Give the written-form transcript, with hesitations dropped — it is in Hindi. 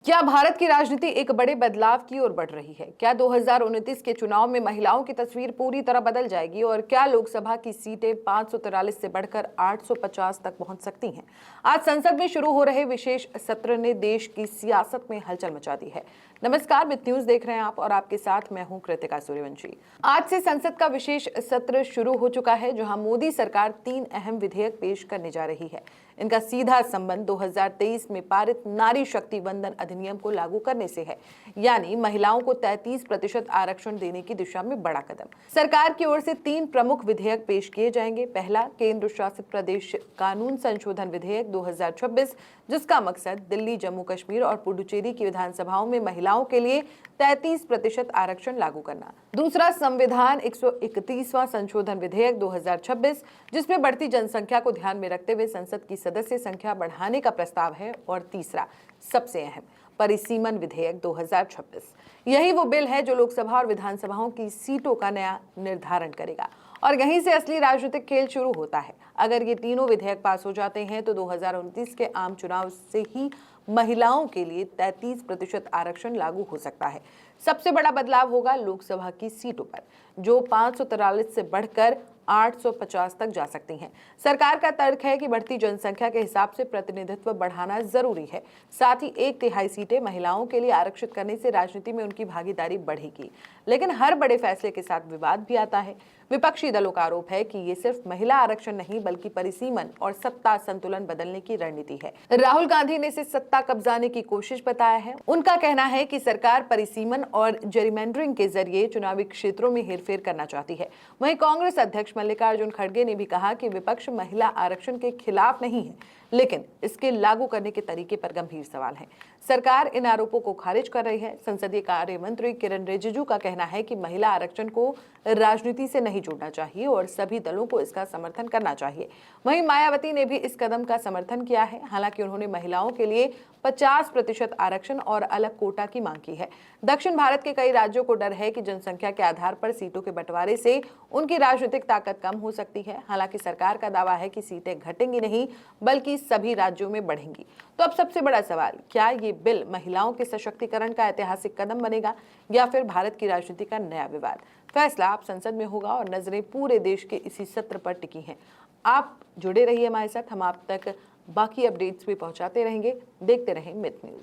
क्या भारत की राजनीति एक बड़े बदलाव की ओर बढ़ रही है? क्या 2029 के चुनाव में महिलाओं की तस्वीर पूरी तरह बदल जाएगी और क्या लोकसभा की सीटें 543 से बढ़कर 850 तक पहुंच सकती हैं? आज संसद में शुरू हो रहे विशेष सत्र ने देश की सियासत में हलचल मचा दी है। नमस्कार, मित न्यूज देख रहे हैं आप और आपके साथ मैं हूं कृतिका सूर्यवंशी। आज से संसद का विशेष सत्र शुरू हो चुका है, जहां मोदी सरकार 3 अहम विधेयक पेश करने जा रही है। इनका सीधा संबंध 2023 में पारित नारी शक्ति वंदन अधिनियम को लागू करने से है, यानी महिलाओं को 33% आरक्षण देने की दिशा में बड़ा कदम। सरकार की ओर से 3 प्रमुख विधेयक पेश किए जाएंगे। पहला, केंद्र शासित प्रदेश कानून संशोधन विधेयक 2026, जिसका मकसद दिल्ली, जम्मू कश्मीर और पुडुचेरी की विधानसभाओं में महिलाओं के लिए 33% आरक्षण लागू करना। दूसरा, संविधान 131वां संशोधन विधेयक 2026, जिसमें बढ़ती जनसंख्या को ध्यान में रखते हुए संसद की सदस्य संख्या बढ़ाने का प्रस्ताव है। और तीसरा, सबसे अहम, परिसीमन विधेयक 2026। यही वो बिल है जो लोकसभा और विधानसभाओं की सीटों का नया निर्धारण करेगा और यहीं से असली राजनीतिक खेल शुरू होता है। अगर ये तीनों विधेयक पास हो जाते हैं तो 2029 के आम चुनाव से ही महिलाओं के लिए 33% आरक्षण लागू हो सकता है। सबसे बड़ा बदलाव होगा लोकसभा की सीटों पर, जो 543 से बढ़कर 850 तक जा सकती हैं। सरकार का तर्क है कि बढ़ती जनसंख्या के हिसाब से प्रतिनिधित्व बढ़ाना जरूरी है। साथ ही 1/3 सीटें महिलाओं के लिए आरक्षित करने से राजनीति में उनकी भागीदारी बढ़ेगी। लेकिन हर बड़े फैसले के साथ विवाद भी आता है। विपक्षी दलों का आरोप है कि ये सिर्फ महिला आरक्षण नहीं बल्कि परिसीमन और सत्ता संतुलन बदलने की रणनीति है। राहुल गांधी ने इसे सत्ता कब्जाने की कोशिश बताया है। उनका कहना है कि सरकार परिसीमन और जेरिमेंडरिंग के जरिए चुनावी क्षेत्रों में हेरफेर करना चाहती है। वहीं कांग्रेस अध्यक्ष मल्लिकार्जुन खड़गे ने भी कहा कि विपक्ष महिला आरक्षण के खिलाफ नहीं है, लेकिन इसके लागू करने के तरीके पर गंभीर सवाल है। सरकार इन आरोपों को खारिज कर रही है। संसदीय कार्य मंत्री किरण रिजिजू का कहना है कि महिला आरक्षण को राजनीति से नहीं जोड़ना चाहिए और सभी दलों को इसका समर्थन करना चाहिए। वहीं मायावती ने भी इस कदम का समर्थन किया है। हालांकि उन्होंने महिलाओं के लिए 50% आरक्षण और अलग कोटा की मांग की है। दक्षिण भारत के कई राज्यों को डर है कि जनसंख्या के आधार पर सीटों के बंटवारे से उनकी राजनीतिक ताकत कम हो सकती है। हालांकि सरकार का दावा है कि सीटें घटेंगी नहीं बल्कि सभी राज्यों में बढ़ेंगी। तो अब सबसे बड़ा सवाल, क्या ये बिल महिलाओं के सशक्तिकरण का ऐतिहासिक कदम बनेगा या फिर भारत की राजनीति का नया विवाद? फैसला आप संसद में होगा और नजरें पूरे देश के इसी सत्र पर टिकी हैं। आप जुड़े रहिए हमारे साथ, हम आप तक बाकी अपडेट्स भी पहुंचाते रहेंगे। देखते रहें मित न्यूज।